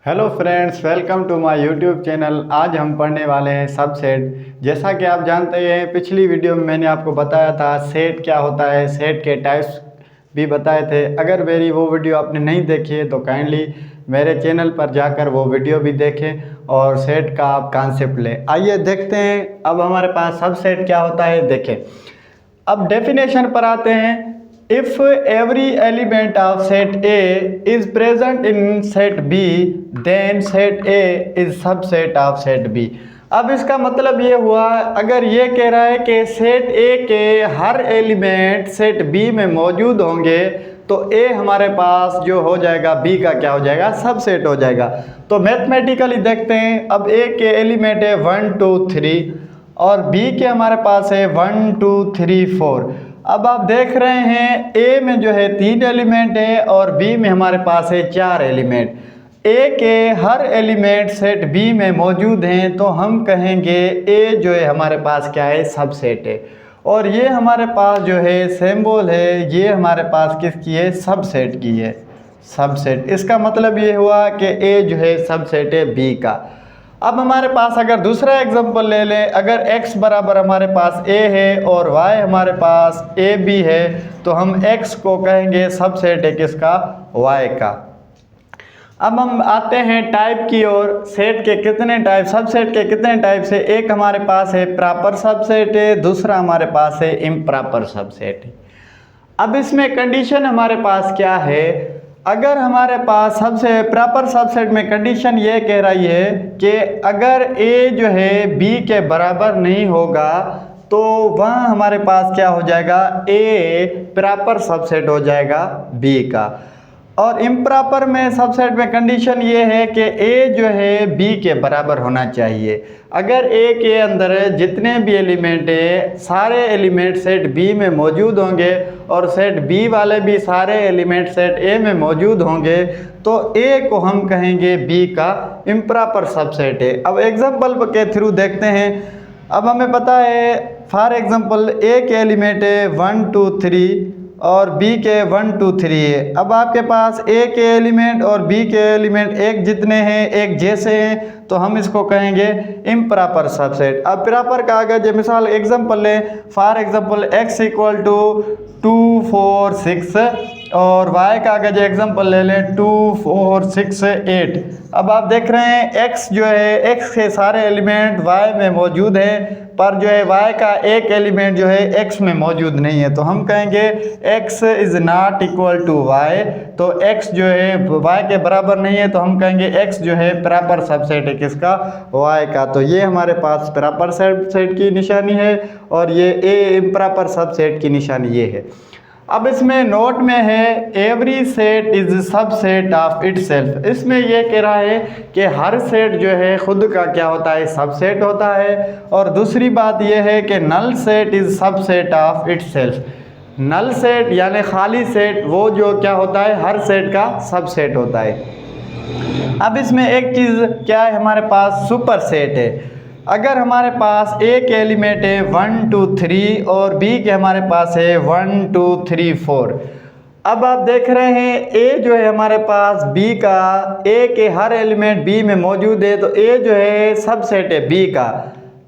Hello friends, welcome to my YouTube channel. आज हम पढ़ने वाले हैं सबसेट। जैसा कि आप जानते हैं, पिछली वीडियो में मैंने आपको बताया था सेट क्या होता है, सेट के टाइप्स भी बताए थे। अगर मेरी वो वीडियो आपने नहीं देखी है तो काइंडली मेरे चैनल पर जाकर वो वीडियो भी देखें और सेट का आप कॉन्सेप्ट लें। आइए देखते हैं अब हमारे पास सबसेट क्या होता है। देखें, अब डेफिनेशन पर आते हैं। If every element of set A is present in set B then set A is subset of set B. अब इसका मतलब ये हुआ, अगर ये कह रहा है कि सेट ए के हर एलिमेंट सेट बी में मौजूद होंगे तो ए हमारे पास जो हो जाएगा बी का क्या हो जाएगा, सबसेट हो जाएगा। तो मैथमेटिकली देखते हैं। अब ए के एलिमेंट है 1 2 3 और बी के हमारे पास है 1 2 3 4। अब आप देख रहे हैं ए में जो है 3 एलिमेंट है और बी में हमारे पास है 4 एलिमेंट। ए के हर एलिमेंट सेट बी में मौजूद हैं तो हम कहेंगे ए जो है हमारे पास क्या है, सबसेट है। और ये हमारे पास जो है सिंबल है, ये हमारे पास किसकी है, सबसेट की है, सबसेट। इसका मतलब ये हुआ कि ए जो है सबसेट है बी का। अब हमारे पास अगर दूसरा एग्जांपल ले लें, अगर x बराबर हमारे पास a है और y हमारे पास a b है तो हम x को कहेंगे सबसेट है किसका, y का। अब हम आते हैं टाइप की ओर। सेट के कितने टाइप, सबसेट के कितने टाइप से, एक हमारे पास है प्रॉपर सबसेट है, दूसरा हमारे पास है इम्प्रॉपर सबसेट है। अब इसमें कंडीशन हमारे पास क्या है, अगर हमारे पास सबसे प्रॉपर सबसेट में कंडीशन ये कह रही है कि अगर a जो है b के बराबर नहीं होगा तो वह हमारे पास क्या हो जाएगा, a प्रॉपर सबसेट हो जाएगा b का। और इम्प्रॉपर में सबसेट में कंडीशन ये है कि a जो है b के बराबर होना चाहिए। अगर a के अंदर जितने भी एलिमेंट है सारे एलिमेंट सेट b में मौजूद होंगे और सेट b वाले भी सारे एलिमेंट सेट a में मौजूद होंगे तो a को हम कहेंगे b का इम्प्रॉपर सबसेट है। अब एग्जांपल के थ्रू देखते हैं। अब हमें पता है फॉर एग्जांपल a के एलिमेंट है 1 2 3 और b के 1 2 3 है। अब आपके पास a के एलिमेंट और b के एलिमेंट एक जितने हैं, एक जैसे हैं, तो हम इसको कहेंगे इम्प्रॉपर सबसेट। अब प्रॉपर का अगर मिसाल एग्जांपल लें, for example x equal to 2 4 6 और y का अगर एग्जांपल ले लें 2 4 6 8। अब आप देख रहे हैं x जो है, x के सारे एलिमेंट y में मौजूद है पर जो है y का एक एलिमेंट जो है x में मौजूद नहीं है तो हम कहेंगे x is not equal to y। तो x जो है y के बराबर नहीं है तो हम कहेंगे x जो है प्रॉपर सबसेट है किसका, y का। तो ये हमारे पास प्रॉपर सबसेट की निशानी है और ये a इम्प्रॉपर सबसेट की निशानी ये है। अब इसमें नोट में है every set is subset of itself. इसमें यह कह रहा है कि हर सेट जो है खुद का क्या होता है, सबसेट होता है। और दूसरी बात यह है कि null set is subset of itself. Null set यानी खाली सेट वो जो क्या होता है, हर सेट का सबसेट होता है। अब इसमें एक चीज़ क्या है, हमारे पास सुपर सेट है। अगर हमारे पास a के एलिमेंट है 1 2 3 और b के हमारे पास है 1 2 3 4। अब आप देख रहे हैं a जो है हमारे पास b का, a के हर एलिमेंट b में मौजूद है तो a जो है सबसेट है b का।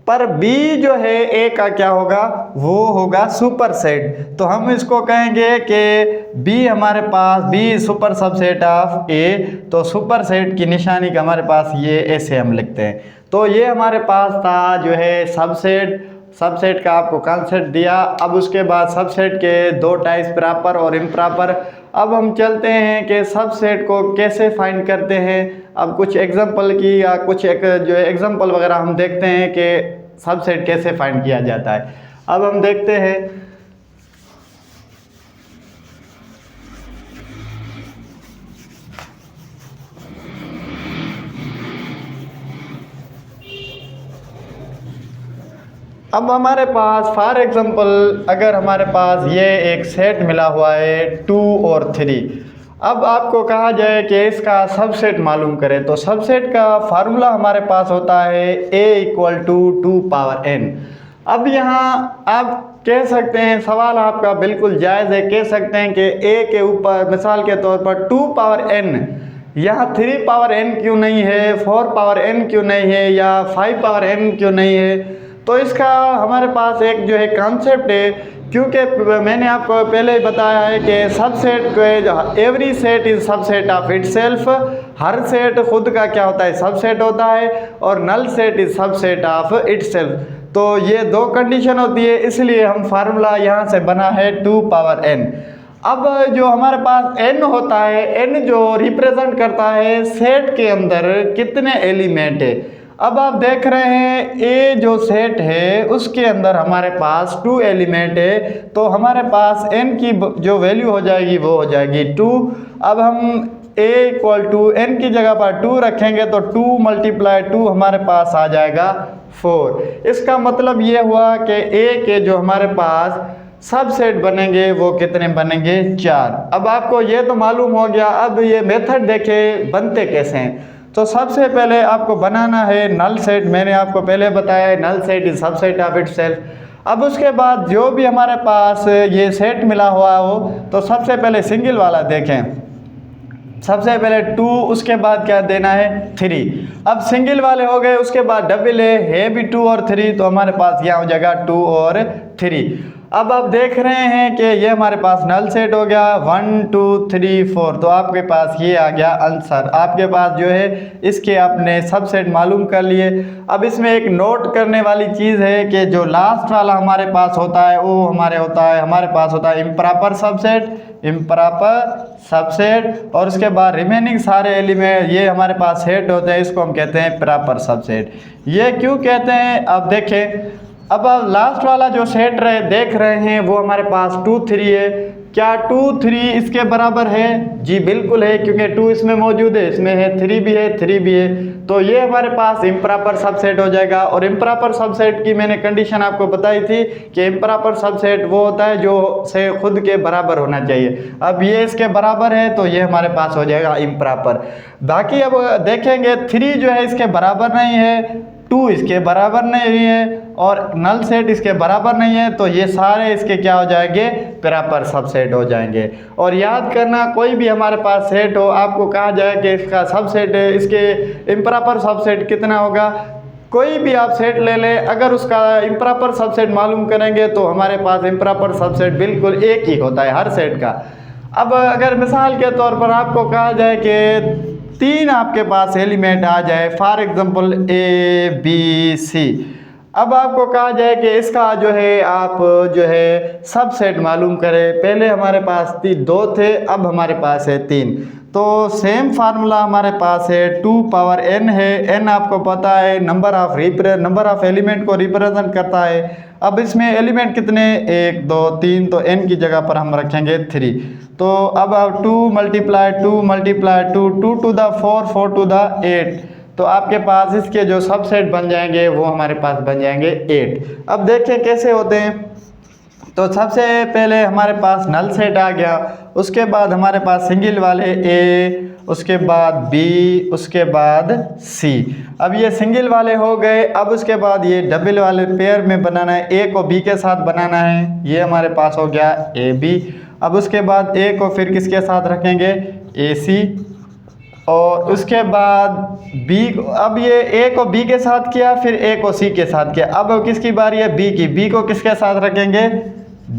पर b जो है a का क्या होगा, वो होगा सुपर सेट। तो हम इसको कहेंगे कि b हमारे पास b super subset of a। तो सुपर सेट की निशानी का हमारे पास ये ऐसे हम लिखते हैं। तो ये हमारे पास था जो है सबसेट का आपको कॉन्सेप्ट दिया। अब उसके बाद सबसेट के दो टाइप्स, प्रॉपर और इम्प्रॉपर। अब हम चलते हैं कि सबसेट को कैसे फाइंड करते हैं। अब कुछ एग्जांपल की या कुछ एक जो एग्जांपल वगैरह हम देखते हैं कि सबसेट कैसे फाइंड किया जाता है। अब हम देखते हैं। अब हमारे पास फॉर एग्जांपल अगर हमारे पास ये एक सेट मिला हुआ है 2 और 3। अब आपको कहा जाए कि इसका सबसेट मालूम करें तो सबसेट का फार्मूला हमारे पास होता है a equal to 2 power n। अब यहाँ आप कह सकते हैं, सवाल आपका बिल्कुल जायज़ है, कह सकते हैं कि a के ऊपर मिसाल के तौर पर 2 पावर n यहाँ 3 पावर n क्यों नहीं है, 4 पावर n क्यों नहीं है, या 5 पावर n क्यों नहीं है। तो इसका हमारे पास एक जो है कॉन्सेप्ट है, क्योंकि मैंने आपको पहले ही बताया है कि सबसेट को every set is subset of itself, हर सेट खुद का क्या होता है, सबसेट होता है, और null set is subset of itself. तो ये दो कंडीशन होती है, इसलिए हम फार्मूला यहाँ से बना है 2 पावर n। अब जो हमारे पास n होता है, n जो रिप्रेजेंट करता है सेट के अंदर कितने एलिमेंट है। अब आप देख रहे हैं ए जो सेट है उसके अंदर हमारे पास 2 एलिमेंट है, तो हमारे पास n की जो वैल्यू हो जाएगी वो हो जाएगी 2। अब हम a इक्वल टू n की जगह पर 2 रखेंगे तो 2 × 2 हमारे पास आ जाएगा 4। इसका मतलब ये हुआ कि a के जो हमारे पास सबसेट बनेंगे वो कितने बनेंगे, 4। अब आपको ये तो मालूम हो गया। अब ये मेथड देखें बनते कैसे हैं। तो सबसे पहले आपको बनाना है नल सेट। मैंने आपको पहले बताया है null set is subset of itself. अब उसके बाद जो भी हमारे पास ये सेट मिला हुआ हो, तो सबसे पहले सिंगल वाला देखें। सबसे पहले 2, उसके बाद क्या देना है 3। अब सिंगल वाले हो गए, उसके बाद डबल है भी 2 और 3, तो हमारे पास यहाँ हो जाएगा 2 और 3। अब आप देख रहे हैं कि ये हमारे पास नल सेट हो गया 1 2 3 4, तो आपके पास ये आ गया आंसर। आपके पास जो है इसके आपने सबसेट मालूम कर लिए। अब इसमें एक नोट करने वाली चीज़ है कि जो लास्ट वाला हमारे पास होता है वो हमारे पास होता है इम्प्रॉपर सबसेट, और उसके बाद रिमेनिंग सारे एलिमेंट ये हमारे पास सेट होते हैं, इसको हम कहते हैं प्रॉपर सबसेट। ये क्यों कहते हैं, अब देखें। अब आप लास्ट वाला जो सेट देख रहे हैं वो हमारे पास 2 3 है। क्या 2 3 इसके बराबर है? जी बिल्कुल है, क्योंकि 2 इसमें मौजूद है, इसमें है 3 भी है 3 भी है, तो ये हमारे पास इम्प्रॉपर सबसेट हो जाएगा। और इम्प्रॉपर सबसेट की मैंने कंडीशन आपको बताई थी कि इम्प्रॉपर सबसेट वो होता है जो से खुद के बराबर होना चाहिए। अब ये इसके बराबर है तो ये हमारे पास हो जाएगा इम्प्रॉपर। बाकी अब देखेंगे 3 जो है इसके बराबर नहीं है, 2 इसके बराबर नहीं है, और नल सेट इसके बराबर नहीं है, तो ये सारे इसके क्या हो जाएंगे, प्रॉपर सबसेट हो जाएंगे। और याद करना, कोई भी हमारे पास सेट हो, आपको कहा जाए कि इसका सबसेट है, इसके इम्प्रॉपर सबसेट कितना होगा, कोई भी आप सेट ले लें, अगर उसका इम्प्रॉपर सबसेट मालूम करेंगे तो हमारे पास इम्प्रॉपर सबसेट बिल्कुल एक ही होता है हर सेट का। अब अगर मिसाल के तौर पर आपको कहा जाए कि 3 आपके पास एलिमेंट आ जाए, for example A B C, अब आपको कहा जाए कि इसका जो है आप जो है सबसेट मालूम करें। पहले हमारे पास 2 थे, अब हमारे पास है 3, तो सेम फार्मूला हमारे पास है 2 पावर n है। n आपको पता है नंबर ऑफ एलिमेंट को रिप्रेजेंट करता है। अब इसमें एलिमेंट कितने, 1 2 3, तो n की जगह पर हम रखेंगे 3। तो अब 2 × 2 2 to the 4 4 to the 8, तो आपके पास इसके जो सबसेट बन जाएंगे वो हमारे पास बन जाएंगे 8। अब देखें कैसे होते हैं। तो सबसे पहले हमारे पास नल सेट आ गया, उसके बाद हमारे पास सिंगल वाले A, उसके बाद B, उसके बाद C। अब ये सिंगल वाले हो गए। अब उसके बाद ये डबल वाले पेयर में बनाना है, A को B के साथ बनाना है, ये हमारे पास हो गया AB। अब उसके बाद A को फिर किसके साथ रखेंगे, AC, और उसके बाद B, अब ये A को B के साथ किया, फिर A को C के साथ किया। अब किसकी बारी है, B की। B को किसके साथ रखेंगे,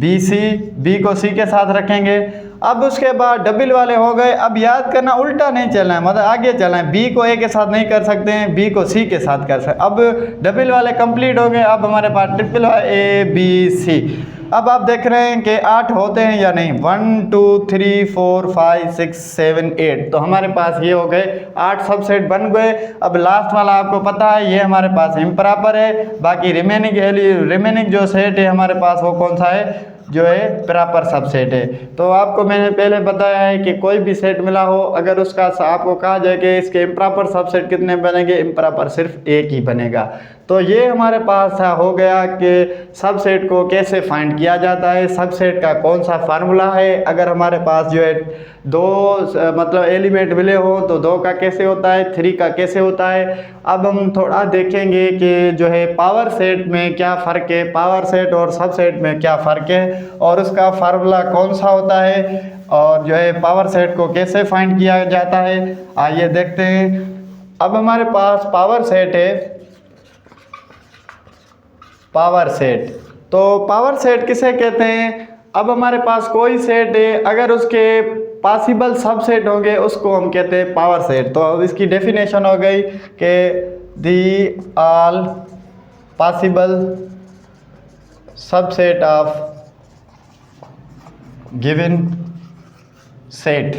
BC, B को C के साथ रखेंगे। अब उसके बाद डबल वाले हो गए। अब याद करना, उल्टा नहीं चलना है, मतलब आगे चलना है। B को A के साथ नहीं कर सकते हैं, B को C के साथ कर सकते। अब डबल वाले कंप्लीट हो गए। अब हमारे पास ट्रिपल A B C। अब आप देख रहे हैं कि 8 होते हैं या नहीं, 1 2 3 4 5 6 7 8, तो हमारे पास ये हो गए 8 सबसेट बन गए। अब लास्ट वाला आपको पता है ये हमारे पास इम्प्रॉपर है। बाकी रिमेनिंग जो सेट है हमारे पास वो कौन सा है, जो है प्रॉपर सबसेट है। तो आपको मैंने पहले बताया है कि कोई भी सेट मिला हो, अगर उसका आपको कहा जाए कि इसके इम्प्रॉपर सबसेट कितने बनेंगे, इम्प्रॉपर सिर्फ एक ही बनेगा। तो ये हमारे पास हो गया कि सबसेट को कैसे फाइंड किया जाता है, सबसेट का कौन सा फार्मूला है। अगर हमारे पास जो है 2 मतलब एलिमेंट मिले हो तो 2 का कैसे होता है, 3 का कैसे होता है। अब हम थोड़ा देखेंगे कि जो है पावर सेट में क्या फ़र्क है, पावर सेट और सबसेट में क्या फ़र्क है, और उसका फार्मूला कौन सा होता है। और जो है पावर सेट को कैसे फाइंड किया जाता है आइए देखते हैं। अब हमारे पास पावर सेट है, पावर सेट। तो पावर सेट किसे कहते हैं? अब हमारे पास कोई सेट है, अगर उसके पॉसिबल सबसेट होंगे उसको हम कहते हैं पावर सेट। तो अब इसकी डेफिनेशन हो गई कि the all possible subset of given set.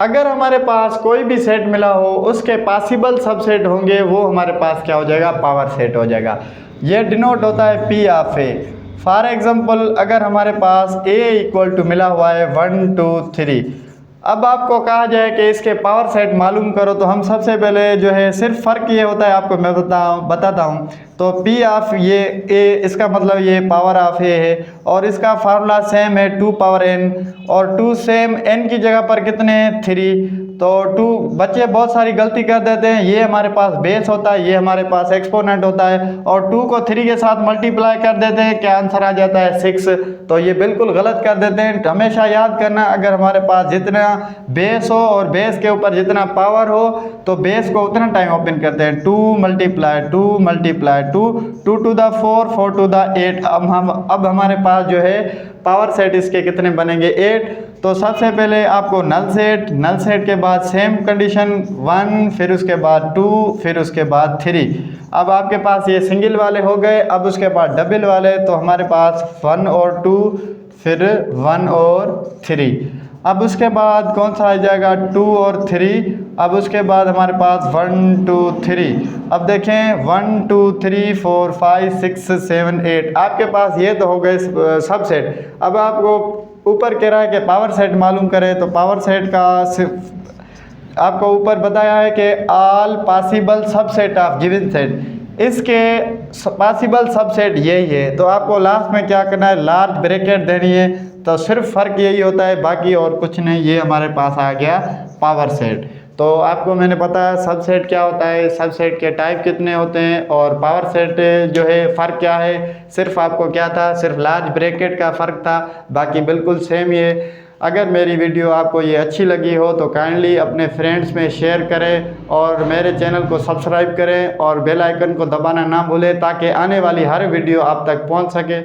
अगर हमारे पास कोई भी सेट मिला हो उसके पॉसिबल सबसेट होंगे, वो हमारे पास क्या हो जाएगा? पावर सेट हो जाएगा। ये डिनोट होता है P of A. For example अगर हमारे पास a इक्वल टू मिला हुआ है 1 2 3, अब आपको कहा जाए कि इसके पावर सेट मालूम करो, तो हम सबसे पहले जो है सिर्फ फ़र्क ये होता है, आपको मैं बताता हूँ। तो P ऑफ ये A, इसका मतलब ये पावर ऑफ A है, और इसका फार्मूला सेम है 2 पावर n, और 2 सेम n की जगह पर कितने हैं? 3। तो 2 बच्चे बहुत सारी गलती कर देते हैं, ये हमारे पास बेस होता है, ये हमारे पास एक्सपोनेंट होता है, और 2 को 3 के साथ मल्टीप्लाई कर देते हैं, क्या आंसर आ जाता है? 6। तो ये बिल्कुल गलत कर देते हैं। हमेशा याद करना, अगर हमारे पास जितना बेस हो और बेस के ऊपर जितना पावर हो तो बेस को उतना टाइम ओपन करते हैं। 2 multiply 2 multiply 2, 2 to the 4, 4 to the 8। अब हमारे पास जो है पावर सेट इसके कितने बनेंगे? 8। तो सबसे पहले आपको नल सेट के बाद सेम कंडीशन 1, फिर उसके बाद 2, फिर उसके बाद 3। अब आपके पास ये सिंगल वाले हो गए। अब उसके बाद डबल वाले, तो हमारे पास 1 और 2, फिर 1 और 3। अब उसके बाद कौन सा आ जाएगा? 2 और 3। अब उसके बाद हमारे पास 1 2 3। अब देखें 1 2 3 4 5 6 7 8। आपके पास ये तो हो गए सब सेट। अब आपको ऊपर कह रहा है कि पावर सेट मालूम करें, तो पावर सेट का आपको ऊपर बताया है कि all possible subset of given set, इसके पॉसिबल सबसेट यही है। तो आपको लास्ट में क्या करना है? लार्ज ब्रैकेट देनी है। तो सिर्फ फ़र्क यही होता है, बाकी और कुछ नहीं। ये हमारे पास आ गया पावर सेट। तो आपको मैंने बताया सबसेट क्या होता है, सबसेट के टाइप कितने होते हैं, और पावर सेट जो है फ़र्क क्या है। सिर्फ आपको क्या था? सिर्फ लार्ज ब्रैकेट का फ़र्क था, बाकी बिल्कुल सेम ये। अगर मेरी वीडियो आपको ये अच्छी लगी हो तो काइंडली अपने फ्रेंड्स में शेयर करें, और मेरे चैनल को सब्सक्राइब करें, और बेल आइकन को दबाना ना भूलें, ताकि आने वाली हर वीडियो आप तक पहुंच सके।